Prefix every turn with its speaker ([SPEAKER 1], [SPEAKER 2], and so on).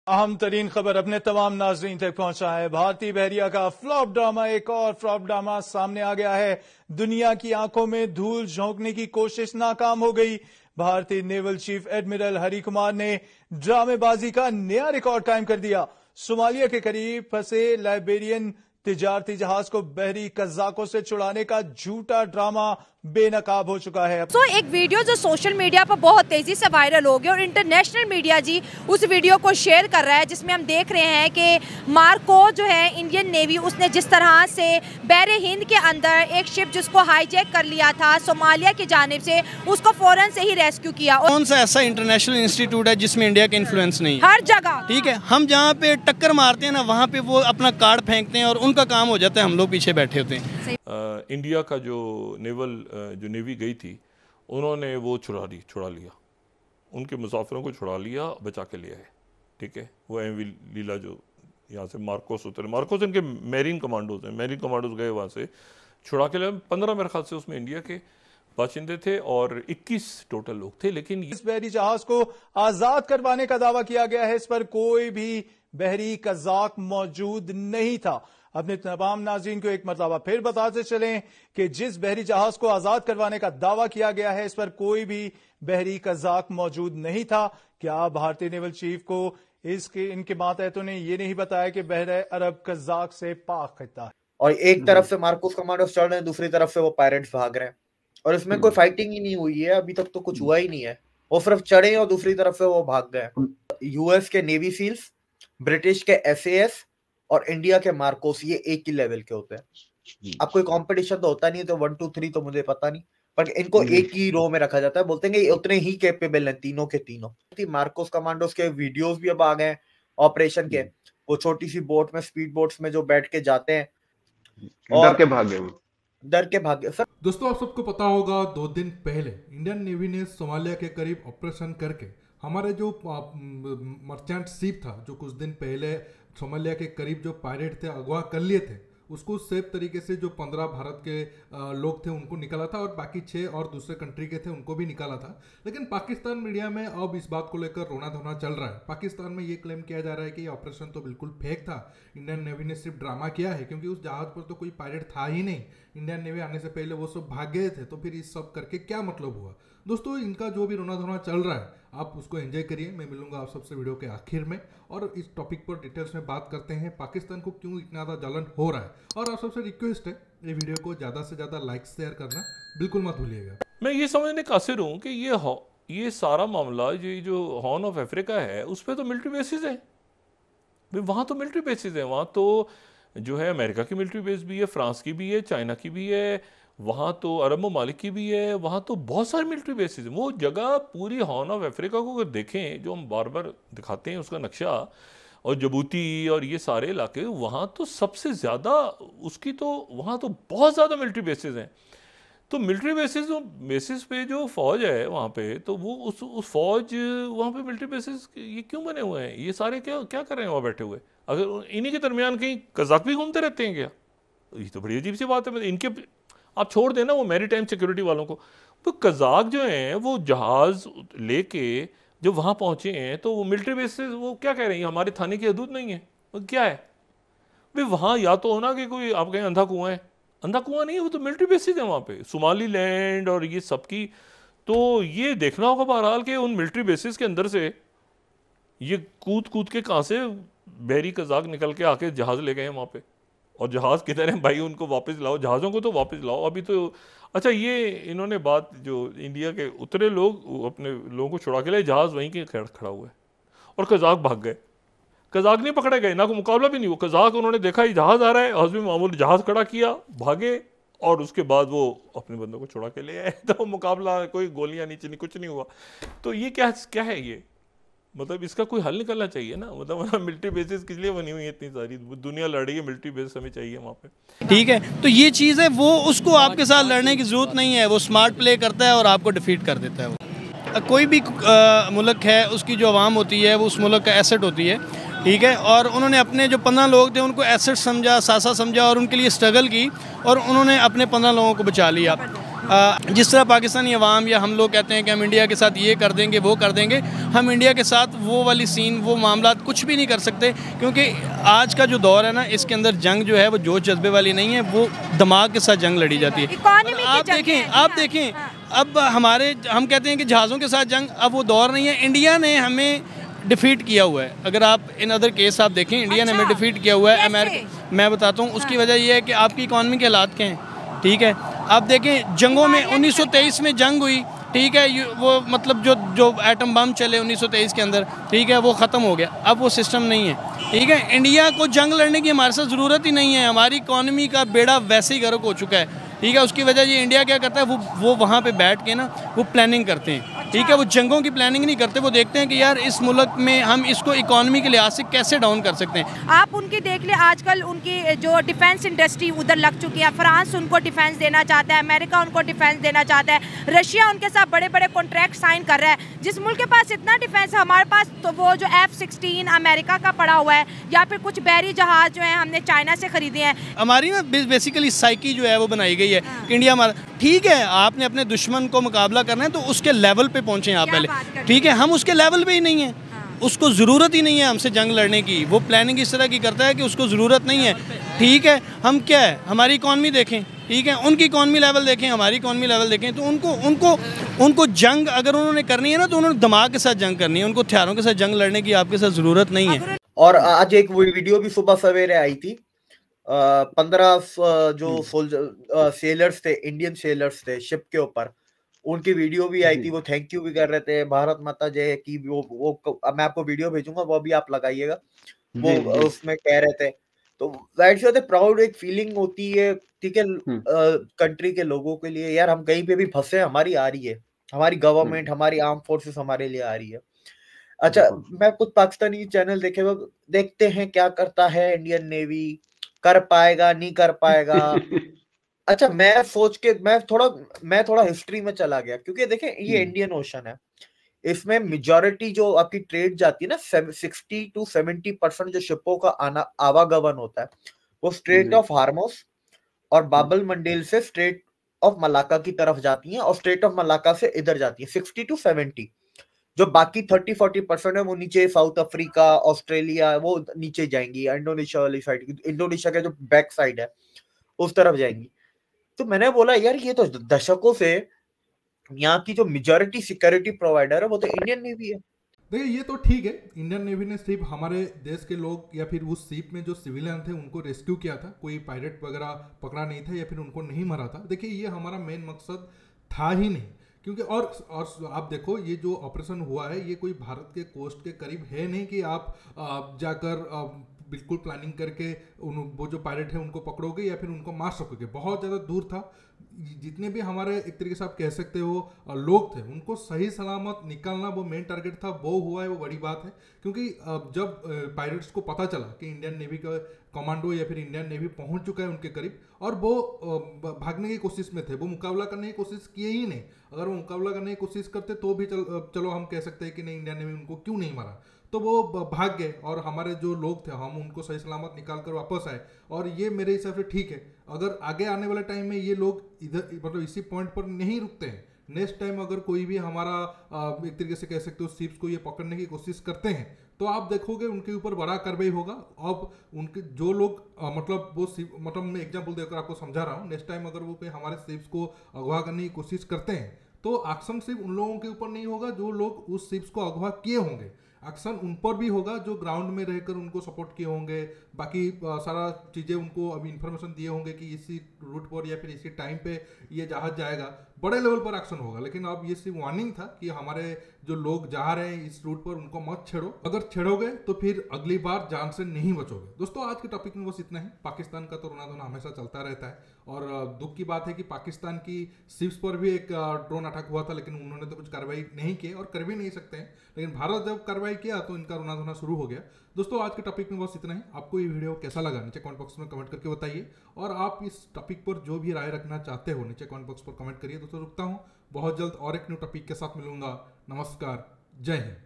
[SPEAKER 1] अहम तरीन खबर अपने तमाम नाजरीन तक पहुंचा है। भारतीय बहरिया का फ्लॉप ड्रामा, एक और फ्लॉप ड्रामा सामने आ गया है। दुनिया की आंखों में धूल झोंकने की कोशिश नाकाम हो गई। भारतीय naval chief admiral Hari Kumar ने ड्रामेबाजी का नया रिकॉर्ड कायम कर दिया। सोमालिया के करीब फंसे लाइबेरियन तिजारती जहाज को बहरी कज़ाकों से छुड़ाने का झूठा ड्रामा बेनकाब हो चुका है।
[SPEAKER 2] एक वीडियो जो सोशल मीडिया पर बहुत तेजी से वायरल हो गया और इंटरनेशनल मीडिया जी उस वीडियो को शेयर कर रहा है, जिसमें हम देख रहे हैं कि मार्को जो है इंडियन नेवी, उसने जिस तरह से बहरे हिंद के अंदर एक शिप जिसको हाईजैक कर लिया था सोमालिया की जानिब से, उसको फौरन से ही रेस्क्यू किया।
[SPEAKER 3] कौन सा ऐसा इंटरनेशनल इंस्टीट्यूट है जिसमें इंडिया का इन्फ्लुएंस नहीं?
[SPEAKER 2] हर जगह,
[SPEAKER 3] ठीक है। हम जहाँ पे टक्कर मारते हैं ना, वहाँ पे वो अपना कार्ड फेंकते हैं और उनका काम हो जाता है, हम लोग पीछे बैठे होते हैं।
[SPEAKER 4] इंडिया का जो नेवी गई थी, उन्होंने वो छुड़ा लिया, उनके मुसाफिरों को छुड़ा लिया, बचा के लिया है। ठीक है, वो एमवी लीला जो यहाँ से मार्कोस उतरे, मार्कोस इनके मैरीन कमांडोज हैं, मैरीन कमांडोज गए वहाँ से छुड़ा के लिए। 15 मेरे ख्याल से उसमें इंडिया के बाशिंदे थे और 21 टोटल लोग थे। लेकिन
[SPEAKER 1] इस बहरी जहाज को आजाद करवाने का दावा किया गया है। इस पर कोई भी बहरी कज़ाक मौजूद नहीं था। अपने तमाम नाज़रीन को एक मरतबा फिर बताते चलें कि जिस बहरी जहाज को आजाद करवाने का दावा किया गया है, इस पर कोई भी बहरी कज़ाक मौजूद नहीं था। क्या भारतीय नेवल चीफ को इनके मातहतों ने यह नहीं बताया कि बहरे अरब कज़ाक से पाक खिता है?
[SPEAKER 5] और एक तरफ से मार्कोस कमांडोस चल रहे हैं, दूसरी तरफ से वो पायरेट्स भाग रहे हैं और इसमें कोई फाइटिंग ही नहीं हुई है अभी तक, तो कुछ हुआ ही नहीं है। वो सिर्फ चढ़े और दूसरी तरफ से वो भाग गए। यूएस के नेवी सील्स, ब्रिटिश के SAS और इंडिया के मार्कोस, ये एक ही लेवल के होते हैं। अब कोई कंपटीशन तो होता नहीं है, तो 1 2 3 तो मुझे पता नहीं, पर इनको एक ही रो में रखा जाता है। बोलते हैं कि उतने ही कैपेबल हैं तीनों के तीनों। मार्कोस कमांडोस के वीडियोस भी अब आ गए ऑपरेशन के। वो छोटी सी बोट में, स्पीड बोट्स में जो बैठ के जाते हैं और डर के भागे। सर
[SPEAKER 6] दोस्तों, आप सबको पता होगा 2 दिन पहले इंडियन नेवी ने सोमालिया के करीब ऑपरेशन करके हमारे जो मर्चेंट शिप था, जो कुछ दिन पहले सोमालिया के करीब जो पायरेट थे अगवा कर लिए थे, उसको सेफ तरीके से जो 15 भारत के लोग थे उनको निकाला था और बाकी 6 और दूसरे कंट्री के थे उनको भी निकाला था। लेकिन पाकिस्तान मीडिया में अब इस बात को लेकर रोना धोना चल रहा है। पाकिस्तान में ये क्लेम किया जा रहा है कि ये ऑपरेशन तो बिल्कुल फेक था, इंडियन नेवी ने सिर्फ ड्रामा किया है, क्योंकि उस जहाज पर तो कोई पायरेट था ही नहीं। इंडियन नेवी आने से पहले वो सब भाग गए थे, तो फिर इस सब करके क्या मतलब हुआ? दोस्तों, इनका जो भी रोना धोना चल रहा है, आप उसको एंजॉय करिए। मैं मिलूंगा आप सबसे वीडियो के आखिर में और इस टॉपिक पर डिटेल्स में बात करते हैं, पाकिस्तान को क्यों इतना ज़्यादा जलन हो रहा है। और आप सबसे रिक्वेस्ट है, ये वीडियो को ज़्यादा से ज़्यादा लाइक शेयर करना बिल्कुल मत भूलिएगा।
[SPEAKER 4] मैं ये समझने कासिर हूँ कि ये सारा मामला ये जो हॉर्न ऑफ अफ्रीका है, उस पर तो मिलिट्री बेसिस है। वहाँ तो मिलिट्री बेसिस है, वहाँ तो जो है अमेरिका की मिलिट्री बेस भी है, फ्रांस की भी है, चाइना की भी है, वहाँ तो अरब ममालिक की भी है, वहाँ तो बहुत सारे मिलिट्री बेसिस हैं। वो जगह पूरी हॉर्न ऑफ अफ्रीका को अगर देखें, जो हम बार बार दिखाते हैं उसका नक्शा, और जबूती और ये सारे इलाके, वहाँ तो सबसे ज़्यादा उसकी तो वहाँ तो बहुत ज़्यादा मिलिट्री बेसिस हैं। तो मिलिट्री बेसिस पे जो फ़ौज है वहाँ पे, तो वो उस फ़ौज वहाँ पे मिलिट्री बेसिस ये क्यों बने हुए हैं? ये सारे क्या कर रहे हैं वहाँ बैठे हुए? अगर इन्हीं के दरमियान कहीं कज़ाक भी घूमते रहते हैं क्या? ये तो बड़ी अजीब सी बात है। इनके आप छोड़ देना वो मैरीटाइम सिक्योरिटी वालों को, तो कज़ाक जो हैं वो जहाज़ लेके जब वहाँ पहुँचे हैं, तो वो मिलिट्री बेस से वो क्या कह रहे हैं, हमारे थाने की हदूद नहीं है? वो क्या है भाई? वहाँ या तो होना कि कोई आप कहें अंधा कुआं है, अंधा कुआं नहीं है, वो तो मिलिट्री बेसिस है वहाँ पे, सोमाली लैंड और ये सब की। तो ये देखना होगा बहरहाल कि उन मिलिट्री बेसिस के अंदर से ये कूद के कहाँ से बहरी कज़ाक निकल के आके जहाज़ ले गए हैं वहाँ पे, और जहाज़ किधर हैं भाई? उनको वापस लाओ, जहाज़ों को तो वापस लाओ अभी तो। अच्छा, ये इन्होंने बात जो इंडिया के उतरे लोग अपने लोगों को छुड़ा के लिए, जहाज़ वहीं के खड़ा हुआ है और कज़ाक भाग गए। कज़ाक नहीं पकड़े गए, ना कोई मुकाबला भी नहीं हुआ। कज़ाक उन्होंने देखा ही जहाज़ आ रहा है, हस्बी मामूल जहाज़ खड़ा किया, भागे, और उसके बाद वो अपने बंदों को छुड़ा के ले आए। तो मुकाबला, कोई गोलियाँ नीचे नहीं, कुछ नहीं हुआ। तो ये क्या है ये? मतलब इसका कोई हल निकलना चाहिए ना। मतलब मिलिट्री बेसिस किस लिए बनी हुई है? इतनी सारी दुनिया लड़ रही है, मिलिट्री बेस हमें चाहिए वहाँ पे।
[SPEAKER 3] ठीक है, तो ये चीज़ है, वो उसको आपके साथ लड़ने की ज़रूरत नहीं है। वो स्मार्ट प्ले करता है और आपको डिफीट कर देता है। वो कोई भी मुल्क है, उसकी जो आवाम होती है वो उस मुल्क का एसेट होती है। ठीक है, और उन्होंने अपने जो 15 लोग थे उनको एसेट समझा, सासा समझा और उनके लिए स्ट्रगल की, और उन्होंने अपने 15 लोगों को बचा लिया। जिस तरह पाकिस्तानी अवाम या हम लोग कहते हैं कि हम इंडिया के साथ ये कर देंगे वो कर देंगे, हम इंडिया के साथ वो वाली सीन वो मामला कुछ भी नहीं कर सकते, क्योंकि आज का जो दौर है ना, इसके अंदर जंग जो है वो जोश जज्बे वाली नहीं है, वो दिमाग के साथ जंग लड़ी जाती है। आप देखें अब हम कहते हैं कि जहाज़ों के साथ जंग, अब वो दौर नहीं है। इंडिया ने हमें डिफीट किया हुआ है। अगर आप इन अदर केस आप देखें, इंडिया ने हमें डिफीट किया हुआ है। अमेरिका, मैं बताता हूँ उसकी वजह ये है कि आपकी इकॉनमी के हालात क्या हैं, ठीक है। आप देखें जंगों में 1923 में जंग हुई, ठीक है, वो मतलब जो एटम बम चले 1923 के अंदर, ठीक है, वो ख़त्म हो गया। अब वो सिस्टम नहीं है, ठीक है। इंडिया को जंग लड़ने की हमारे साथ ज़रूरत ही नहीं है। हमारी इकॉनमी का बेड़ा वैसे ही गर्क हो चुका है, ठीक है। उसकी वजह ये इंडिया क्या करता है, वो वहाँ पे बैठ के ना वो प्लानिंग करते हैं, ठीक है। वो जंगों की प्लानिंग नहीं करते, वो देखते हैं कि यार इस मुल्क में हम इसको इकॉनमी के लिहाज से कैसे डाउन कर सकते हैं।
[SPEAKER 2] आप उनकी देख ले, आजकल उनकी जो डिफेंस इंडस्ट्री उधर लग चुकी है। फ्रांस उनको डिफेंस देना चाहता है, अमेरिका उनको डिफेंस देना चाहता है, रशिया उनके साथ बड़े बड़े कॉन्ट्रैक्ट साइन कर रहा है। जिस मुल्क के पास इतना डिफेंस है, हमारे पास तो वो जो F-16 अमेरिका का पड़ा हुआ है, या फिर कुछ बहरी जहाज जो है हमने चाइना से खरीदे हैं।
[SPEAKER 3] हमारी ना बेसिकली साइकी जो है वो बनाई गई है कि इंडिया हमारा, ठीक है, आपने अपने दुश्मन को मुकाबला करना है तो उसके लेवल पे पहुंचे आप पहले, ठीक है। हम उसके लेवल पे ही नहीं है, उसको ज़रूरत ही नहीं है हमसे जंग लड़ने की। वो प्लानिंग इस तरह की करता है कि उसको ज़रूरत नहीं है, ठीक है। हम क्या है, हमारी इकॉनमी देखें, ठीक है, उनकी इकॉनमी लेवल देखें, हमारी इकॉनमी लेवल देखें, तो उनको जंग अगर उन्होंने करनी है ना, तो उन्होंने दिमाग के साथ जंग करनी है, उनको हथियारों के साथ जंग लड़ने की आपके साथ ज़रूरत नहीं है।
[SPEAKER 5] और आज एक वीडियो भी सुबह सवेरे आई थी, 15 जो सेलर्स थे, इंडियन सेलर्स थे शिप के ऊपर, उनकी वीडियो भी आई थी। वो थैंक यू भी कर रहे थे, भारत माता जय की। वो मैं आपको वीडियो भेजूंगा, वो भी आप लगाइएगा। वो उसमें कह रहे थे, तो दैट्स प्राउड एक फीलिंग होती है, ठीक है, कंट्री के लोगों के लिए। यार हम कहीं पे भी फंसे, हमारी आ रही है, हमारी गवर्नमेंट, हमारी आर्म फोर्सेस हमारे लिए आ रही है। अच्छा, मैं कुछ पाकिस्तानी चैनल देखते हैं क्या करता है इंडियन नेवी, कर पाएगा नहीं कर पाएगा। अच्छा, मैं सोच के मैं थोड़ा हिस्ट्री में चला गया, क्योंकि देखें ये इंडियन ओशन है, इसमें मेजॉरिटी जो आपकी ट्रेड जाती है ना, 60 to 70% जो शिपों का आवागमन होता है, वो स्ट्रेट ऑफ हार्मोस और बाबल मंडेल से स्ट्रेट ऑफ मलाका की तरफ जाती हैं, और स्ट्रेट ऑफ मलाका से इधर जाती है 60 to 70। जो बाकी 30-40% है वो नीचे साउथ अफ्रीका, ऑस्ट्रेलिया, वो नीचे जाएंगी, इंडोनेशिया वाली साइड, इंडोनेशिया का जो बैक साइड है उस तरफ जाएंगी। तो मैंने बोला यार ये तो दशकों से यहाँ की जो मेजॉरिटी सिक्योरिटी प्रोवाइडर है वो तो इंडियन नेवी है।
[SPEAKER 6] देखिए ये तो ठीक है, इंडियन नेवी ने सिर्फ हमारे देश के लोग या फिर उस शिप में जो सिविलियन थे उनको रेस्क्यू किया था, कोई पायरेट वगैरह पकड़ा नहीं था या फिर उनको नहीं मारा था। देखिए ये हमारा मेन मकसद था ही नहीं, क्योंकि और आप देखो ये जो ऑपरेशन हुआ है ये कोई भारत के कोस्ट के करीब है नहीं कि आप जाकर बिल्कुल प्लानिंग करके वो जो पायलट है उनको पकड़ोगे या फिर उनको मार सकोगे। बहुत ज़्यादा दूर था। जितने भी हमारे एक तरीके से आप कह सकते हो लोग थे, उनको सही सलामत निकालना वो मेन टारगेट था। वो हुआ है, वो बड़ी बात है। क्योंकि जब पायलट्स को पता चला कि इंडियन नेवी का कमांडो या फिर इंडियन नेवी पहुंच चुका है उनके करीब, और वो भागने की कोशिश में थे, वो मुकाबला करने की कोशिश किए ही नहीं। अगर वो मुकाबला करने की कोशिश करते तो भी चलो हम कह सकते हैं कि नहीं इंडियन नेवी उनको क्यों नहीं मारा, तो वो भाग गए और हमारे जो लोग थे हम उनको सही सलामत निकाल कर वापस आए। और ये मेरे हिसाब से ठीक है। अगर आगे आने वाले टाइम में ये लोग इधर मतलब इसी पॉइंट पर नहीं रुकते हैं, नेक्स्ट टाइम अगर कोई भी हमारा एक तरीके से कह सकते हो शिप्स को ये पकड़ने की कोशिश करते हैं, तो आप देखोगे उनके ऊपर बड़ा कार्रवाई होगा। अब उनके जो लोग मतलब मैं एग्जाम्पल देकर आपको समझा रहा हूँ, नेक्स्ट टाइम अगर वो कोई हमारे शिप्स को अगवा करने की कोशिश करते हैं तो एक्शन सिर्फ उन लोगों के ऊपर नहीं होगा जो लोग उस शिप्स को अगवा किए होंगे, एक्शन उन पर भी होगा जो ग्राउंड में रहकर उनको सपोर्ट किए होंगे, बाकी सारा चीज़ें उनको अभी इन्फॉर्मेशन दिए होंगे कि इसी रूट पर या फिर इसी टाइम पे ये जहाज जाएगा। बड़े लेवल पर एक्शन होगा। लेकिन अब ये सिर्फ वार्निंग था कि हमारे जो लोग जा रहे हैं इस रूट पर उनको मत छेड़ो, अगर छेड़ोगे तो फिर अगली बार जान से नहीं बचोगे। दोस्तों आज के टॉपिक में बस इतना ही। पाकिस्तान का तो रोना धोना हमेशा चलता रहता है और दुख की बात है कि पाकिस्तान की शिप्स पर भी एक ड्रोन अटैक हुआ था, लेकिन उन्होंने तो कुछ कार्रवाई नहीं की और कर भी नहीं सकते हैं। लेकिन भारत जब कार्रवाई किया तो इनका रोना धोना शुरू हो गया। दोस्तों आज के टॉपिक में बस इतना ही। आपको ये वीडियो कैसा लगा नीचे कमेंट बॉक्स में कमेंट करके बताइए, और आप इस टॉपिक पर जो भी राय रखना चाहते हो नीचे कमेंट बॉक्स पर कमेंट करिए। दोस्तों रुकता हूँ, बहुत जल्द और एक न्यू टॉपिक के साथ मिलूंगा। नमस्कार, जय हिंद।